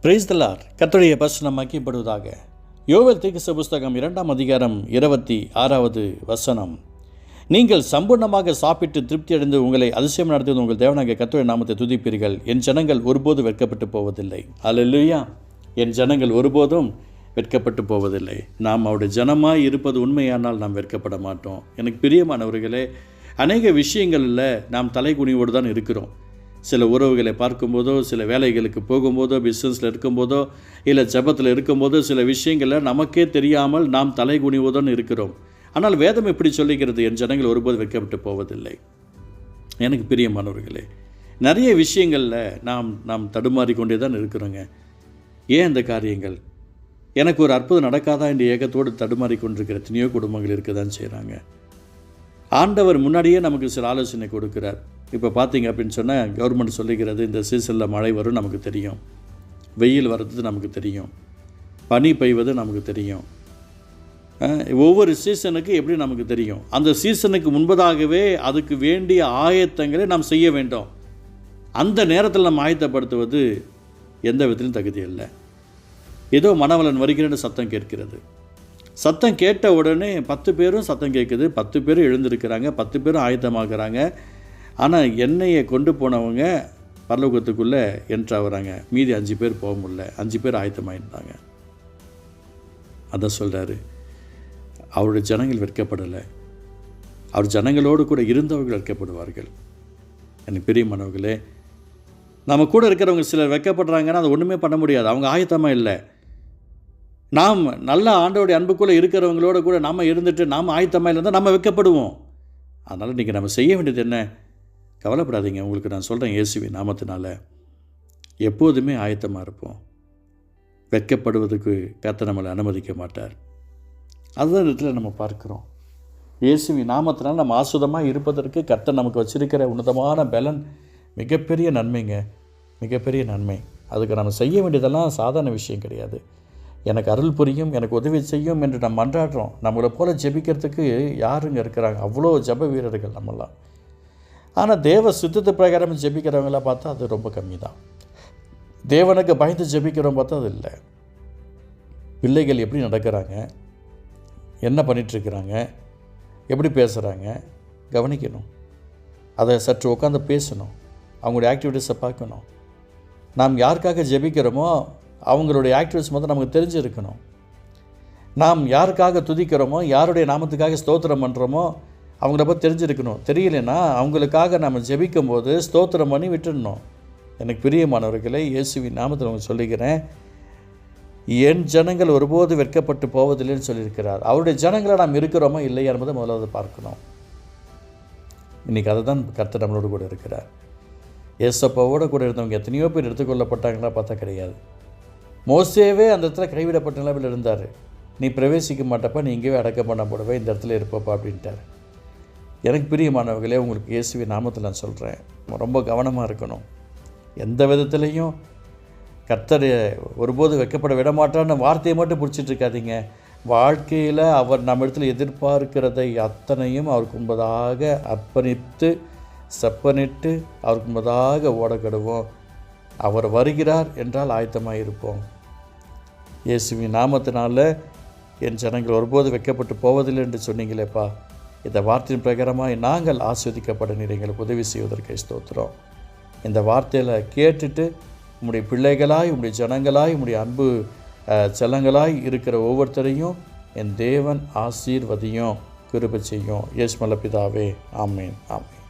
Praise the Lord. கர்த்தருடைய பரிசுத்தம் மகிமைப்படுவதாக. யோவேல் தீர்க்கதரிசி புஸ்தகம் 2ஆம் அதிகாரம் 26வது வசனம். நீங்கள் சம்பூர்ணமாக சாப்பிட்டு திருப்தி அடைந்து உங்களை அதிசயம் நடத்துவது உங்கள் தேவனாகிய கர்த்தருடைய நாமத்தை துதிப்பீர்கள். என் ஜனங்கள் ஒருபோதும் வெட்கப்பட்டு போவதில்லை. அல்லேலூயா. என் ஜனங்கள் ஒருபோதும் வெட்கப்பட்டு போவதில்லை. நாம் அவருடைய ஜனமாய் இருப்பது உண்மையானால் நாம் வெட்கப்பட மாட்டோம். எனக்கு பிரியமானவர்களே, அநேக விஷயங்களில் நாம் தலைகுனிவோடு தான் இருக்கிறோம். சில உறவுகளை பார்க்கும்போதோ, சில வேலைகளுக்கு போகும்போதோ, பிஸ்னஸில் இருக்கும்போதோ, இல்லை ஜபத்தில் இருக்கும்போதோ, சில விஷயங்களில் நமக்கே தெரியாமல் நாம் தலைகுனிவோதான் இருக்கிறோம். ஆனால் வேதம் எப்படி சொல்லிக்கிறது? என் ஜனங்கள் ஒருபோது வெட்கப்பட்டு போவதில்லை. எனக்கு பிரியமானவர்களே, நிறைய விஷயங்களில் நாம் தடுமாறிக்கொண்டே தான் இருக்கிறோங்க. ஏன் இந்த காரியங்கள்? எனக்கு ஒரு அற்புதம் நடக்காதா என்ற ஏக்கத்தோடு தடுமாறிக்கொண்டிருக்கிற எத்தனையோ குடும்பங்கள் இருக்க தான் செய்கிறாங்க. ஆண்டவர் முன்னாடியே நமக்கு சில ஆலோசனை கொடுக்குறார். இப்போ பார்த்தீங்க அப்படின்னு சொன்னால், கவர்மெண்ட் சொல்லிக்கிறது இந்த சீசனில் மழை வரும் நமக்கு தெரியும், வெயில் வர்றது நமக்கு தெரியும், பனி பெய்வது நமக்கு தெரியும். ஒவ்வொரு சீசனுக்கு எப்படி நமக்கு தெரியும்? அந்த சீசனுக்கு முன்பதாகவே அதுக்கு வேண்டிய ஆயத்தங்களை நாம் செய்ய வேண்டும். அந்த நேரத்தில் நம்ம ஆயத்தப்படுத்துவது எந்த விதத்திலும் தகுதி இல்லை. ஏதோ மணவலன் வருகிறேன்னு சத்தம் கேட்கிறது. சத்தம் கேட்ட உடனே 10 பேரும் சத்தம் கேட்குது, 10 பேரும் எழுந்திருக்கிறாங்க, 10 பேரும் ஆயத்தமாகறாங்க. ஆனால் எண்ணெயை கொண்டு போனவங்க பரலோகத்துக்குள்ளே என்ட்ராகிறாங்க. மீதி 5 பேர் போக முடியல. 5 பேர் ஆயத்தமாயிருந்தாங்க. அதான் சொல்கிறாரு, அவருடைய ஜனங்கள் வெட்கப்படலை. அவர் ஜனங்களோடு கூட இருந்தவர்கள் வெட்கப்படுவார்கள். எனக்கு பிரியமானவர்களே, நம்ம கூட இருக்கிறவங்க சிலர் வெட்கப்படுறாங்கன்னா அதை ஒன்றுமே பண்ண முடியாது. அவங்க ஆயத்தமாக இல்லை. நாம் நல்ல ஆண்டவருடைய அன்புக்குள்ளே இருக்கிறவங்களோட கூட நாம் இருந்துட்டு நாம் ஆயத்தமாக இருந்தால் நம்ம வெட்கப்படுவோம். அதனால் இன்றைக்கி நம்ம செய்ய வேண்டியது என்ன? கவலைப்படாதீங்க. உங்களுக்கு நான் சொல்கிறேன், இயேசுவின் நாமத்தினால எப்போதுமே ஆயத்தமாக இருப்போம். வெட்கப்படுவதற்கு கர்த்தர் நம்மளை அனுமதிக்க மாட்டார். அதுதான் இடத்துல நம்ம பார்க்குறோம். இயேசுவின் நாமத்தினால் நம்ம ஆசுதமாக இருப்பதற்கு கர்த்தர் நமக்கு வச்சிருக்கிற உன்னதமான பலன் மிகப்பெரிய நன்மைங்க, மிகப்பெரிய நன்மை. அதுக்கு நம்ம செய்ய வேண்டியதெல்லாம் சாதாரண விஷயம் கிடையாது. எனக்கு அருள் புரியும், எனக்கு உதவி செய்யும் என்று நம்ம மன்றாடுறோம். நம்மளை போல் ஜெபிக்கிறதுக்கு யாருங்க இருக்கிறாங்க? அவ்வளோ ஜெப வீரர்கள் நம்மளாம். ஆனால் தேவ சுத்தத்து பிரகாரம் ஜெபிக்கிறவங்களாம் பார்த்தா அது ரொம்ப கம்மி தான். தேவனுக்கு பயந்து ஜெபிக்கிறவங்க பார்த்தா அது இல்லை. பிள்ளைகள் எப்படி நடக்கிறாங்க, என்ன பண்ணிகிட்ருக்கிறாங்க, எப்படி பேசுகிறாங்க கவனிக்கணும். அதை சற்று உட்காந்து பேசணும். அவங்களுடைய ஆக்டிவிட்டீஸை பார்க்கணும். நாம் யாருக்காக ஜெபிக்கிறோமோ அவங்களுடைய ஆக்டிவிட்டீஸ் மட்டும் நமக்கு தெரிஞ்சிருக்கணும். நாம் யாருக்காக துதிக்கிறோமோ, யாருடைய நாமத்துக்காக ஸ்தோத்திரம் பண்ணுறோமோ அவங்கள பற்றி தெரிஞ்சிருக்கணும். தெரியலைன்னா அவங்களுக்காக நம்ம ஜெபிக்கும் போது ஸ்தோத்திரம் பண்ணி விட்டுடணும். எனக்கு பிரியமானவர்களை, இயேசுவின் நாமத்தில் அவங்க சொல்லிக்கிறேன், என் ஜனங்கள் ஒருபோது வெட்கப்பட்டு போவதில்லைன்னு சொல்லியிருக்கிறார். அவருடைய ஜனங்களை நாம் இருக்கிறோமோ இல்லையா என்பதை முதலாவது பார்க்கணும். இன்றைக்கி அதை தான் கர்த்தர் நம்மளோடு கூட இருக்கிறார். ஏசப்பாவோடு கூட இருந்தவங்க எத்தனையோ பேர் எடுத்துக்கொள்ளப்பட்டாங்களா பார்த்தா கிடையாது. மோசேவே அந்த இடத்துல கைவிடப்பட்ட நிலையில் இருந்தார். நீ பிரவேசிக்க மாட்டப்பா, நீ இங்கேயே அடக்கம் பண்ண போடவே, இந்த இடத்துல இருப்பப்பா அப்படின்ட்டார். எனக்கு பிரியமானவர்களே, உங்களுக்கு இயேசுவின் நாமத்தில் நான் சொல்கிறேன், ரொம்ப கவனமாக இருக்கணும். எந்த விதத்துலேயும் கர்த்தர் ஒருபோது வெட்கப்பட விட மாட்டான்னு வார்த்தையை மட்டும் பிடிச்சிட்டு இருக்காதீங்க. வாழ்க்கையில் அவர் நம்ம இடத்துல எதிர்பார்க்கிறதை அத்தனையும் அவருக்கு முன்பதாக அர்ப்பணித்து செப்பனிட்டு அவருக்கு முன்பதாக ஓடக்கடுவோம். அவர் வருகிறார் என்றால் ஆயத்தமாக இருப்போம். இயேசுவின் நாமத்தினால என் ஜனங்கள் ஒருபோது வெட்கப்பட்டு போவதில்லை என்று சொன்னீங்களேப்பா, இந்த வார்த்தையின் பிரகாரமாக நாங்கள் ஆஸ்வதிக்கப்பட நீர் எங்களுக்கு உதவி செய்வதற்கு ஸ்தோத்திரம். இந்த வார்த்தையில் கேட்டுட்டு உம்முடைய பிள்ளைகளாய், உம்முடைய ஜனங்களாய், உம்முடைய அன்பு செல்லங்களாய் இருக்கிற ஒவ்வொருத்தரையும் என் தேவன் ஆசீர்வதியும், கிருபை செய்யும். இயேசு நல்ல பிதாவே, ஆமேன், ஆமேன்.